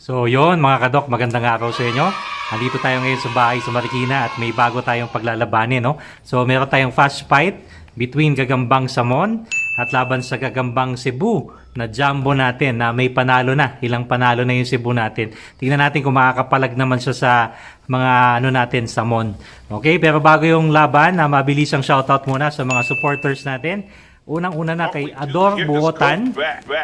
So yon mga kadok, magandang araw sa inyo. Nandito tayo ngayon sa bahay sa Marikina at may bago tayong paglalabanin, no? So meron tayong fast fight between Gagambang Samon at laban sa Gagambang Cebu na jumbo natin na may panalo na. Ilang panalo na yung Cebu natin. Tingnan natin kung makakapalag naman siya sa mga natin, Samon. Okay, pero bago yung laban, mabilis ang shoutout muna sa mga supporters natin. Unang-una na kay Ador Buotan,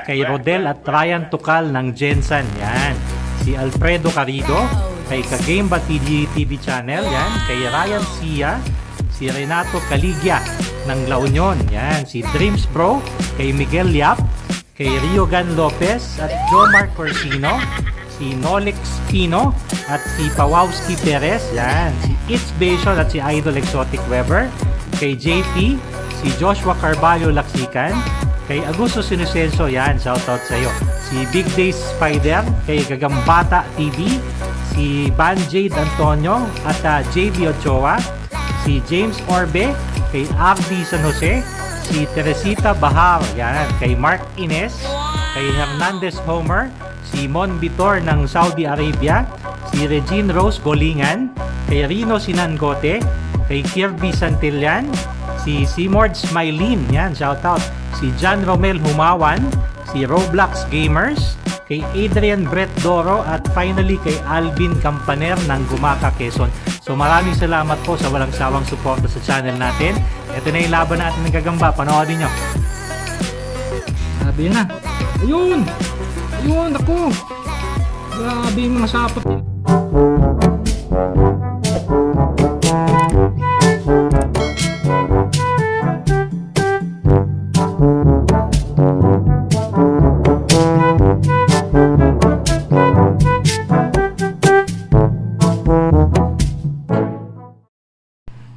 kay Rodel at Ryan Tukal ng Jensen, yan. Si Alfredo Carido, kay Kagemba TV Channel, yan. Kay Ryan Sia, si Renato Caligya ng La Union, yan. Si Dreams Bro, kay Miguel Yap, kay Riogan Lopez at Jomar Corsino, si Nolix Pino at si Pawowski Perez, yan. Si It's Bation at si Idol Exotic Weber, kay JP, si Joshua Carvalho Laksikan, kay Augusto Sinusenso, yan, shoutout sa iyo. Si Big Days Spider, kay Gagambata TV, si Ban Jade Antonio at JB Ochoa, si James Orbe, kay Abdi San Jose, si Teresita Bahar, yan, kay Mark Ines, kay Hernandez Homer, si Mon Vitor ng Saudi Arabia, si Regine Rose Golingan, kay Rino Sinangote, kay Kirby Santillan, si Simord Smilin, yan, shoutout. Si John Romel Humawan, si Roblox Gamers, kay Adrian Brett Doro, at finally kay Alvin Campaner ng Gumaka, Quezon. So maraming salamat po sa walang sawang suporta sa channel natin. Ito na yung laban natin ng Gagamba. Panoodin nyo. Sabi na. Ayun! Ayun! Ako! Grabe yung mga sapot.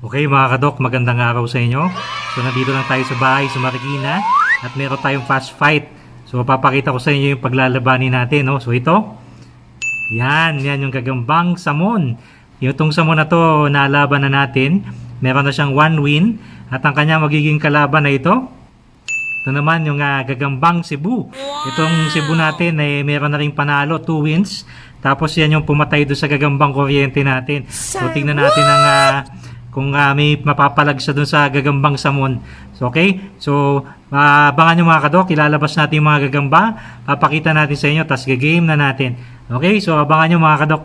Okay mga kadok, magandang araw sa inyo. So nandito lang tayo sa bahay sa Marikina at meron tayong fast fight. So papakita ko sa inyo yung paglalabanin natin, no? So ito, yan yung Gagambang Samon. Itong Samon na to, nalaban na natin. Meron na siyang 1 win at ang kanya magiging kalaban na ito. Ito naman yung Gagambang Cebu. Itong Cebu natin ay meron na ring panalo, 2 wins. Tapos yan yung pumatay doon sa Gagambang Kuryente natin. So tingnan natin ang kung may mapapalag siya dun sa Gagambang Samon. So, okay? So, abangan nyo mga kadok. Ilalabas natin yung mga gagamba. Papakita natin sa inyo. Tapos, game na natin. Okay? So, abangan nyo mga kadok.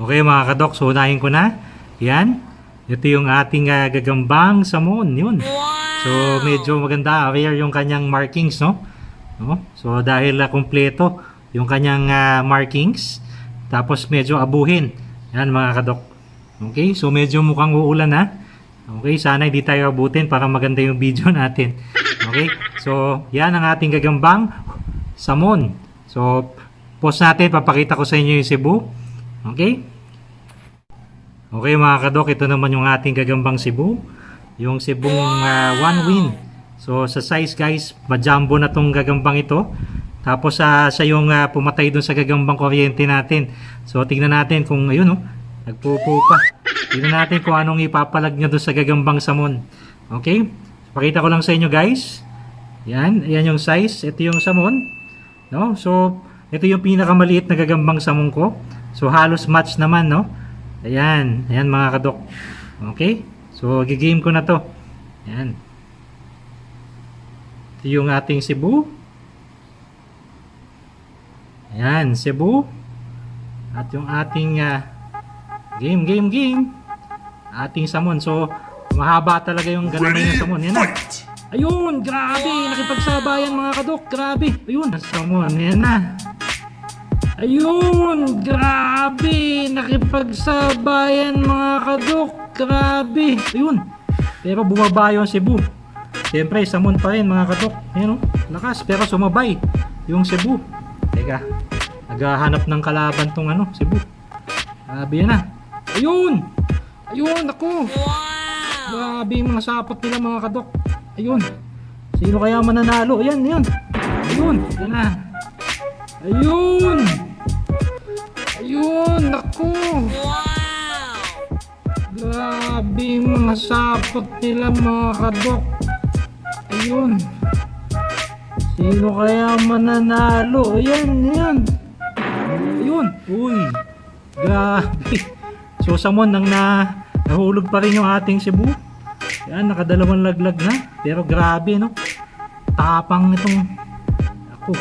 Okay mga kadok. So, unahin ko na. Yan. Ito yung ating Gagambang Samon. Yun. So, medyo maganda. Rare yung kanyang markings, no? So, dahil kompleto yung kanyang markings. Tapos, medyo abuhin. Yan mga kadok. Okay, so medyo mukhang uulan na. Okay, sana hindi tayo abutin para maganda yung video natin. Okay, so yan ang ating Gagambang Samon. So, post natin, papakita ko sa inyo yung Cebu. Okay? Okay mga kadok, ito naman yung ating Gagambang Cebu. Yung Cebung 1 win. So, sa size guys, majumbo na tong Gagambang ito. Tapos siya yung pumatay dun sa Gagambang Kuryente natin. So, tingnan natin kung, ayun nagpupo pa. Tingnan natin kung anong ipapalag niya doon sa Gagambang Samon. Okay? Pakita ko lang sa inyo guys. Yan. Yan yung size. Ito yung Samon. No? So, ito yung pinakamaliit na Gagambang Samon ko. So, halos match naman, no? Ayan. Ayan mga kadok. Okay? So, gigame ko na to. Ayan. Ito yung ating Cebu. Ayan. Cebu. At yung ating game. Ating Samon. So, mahaba talaga yung ganun yung Samon. Yan na. Ayun, grabe. Nakipagsabayan mga kadok. Grabe. Ayun, Samon. Yan na. Ayun, grabe. Nakipagsabayan mga kadok. Grabe. Ayun. Pero bumaba yung Cebu. Siyempre, Samon pa rin mga kadok. Ayan o. Lakas. Pero sumabay yung Cebu. Teka. Naghahanap ng kalaban tong Cebu. Grabe yan na. Ayun! Ayun, ako! Wow! Grabe yung mga sapot nila mga kadok. Ayun. Sino kaya mananalo? Ayan, ayan. Ayun, yan na. Ayun! Ayun, ako! Wow! Grabe yung mga sapot nila mga kadok. Ayun. Sino kaya mananalo? Ayan, ayan. Uy, grabe. So Samon, nahulog pa rin yung ating Cebu. Yan, nakadalawang laglag na. Pero grabe, no? Tapang nitong, ako,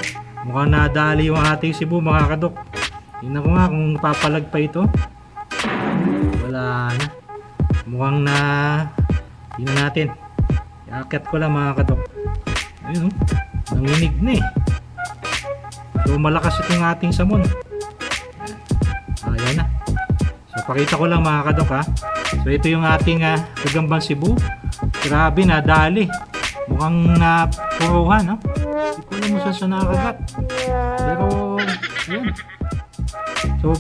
mukhang nadali yung ating Cebu, mga kadok. Tingnan ko nga kung papalag pa ito. Wala na. Mukhang tingnan natin. Iakyat ko lang, mga kadok. Ayun, nanginig na eh. So malakas itong ating Samon. Ayan na. So pakita ko lang, mga kadok, ha. So ito yung ating gagambang Cebu. Grabe, nadali. Mukhang puruhan, no? Hindi ko alam mo saan nakagat. Pero ayun. So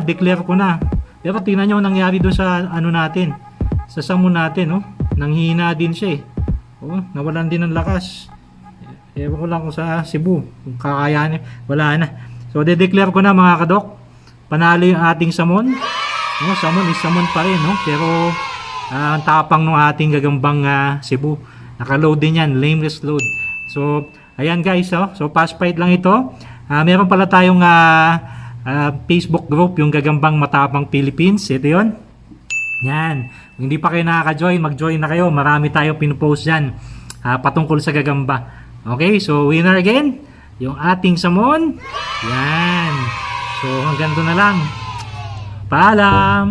declare ko na. Pero tingnan nyo nangyari doon sa natin, sa Samon natin, no? Nanghina din siya eh. Oh, nawalan din ng lakas. Ewan ko lang kung sa Cebu, kung kakayanin, wala na. So de-declare ko na, mga kadok, panalo yung ating Samon. No, Samon is Samon pa rin, no? Pero ang tapang ng ating gagambang Cebu. Naka-load din yan, lameless load. So ayan guys, oh. So fast fight lang ito. Meron pala tayong Facebook group, yung Gagambang Matapang Philippines. Ito yun. Yan. Kung hindi pa kayo nakaka-join, mag-join na kayo. Marami tayong pinupost dyan patungkol sa gagamba. Okay, so winner again, yung ating Samon. Yan. So hanggang doon na lang. Paalam!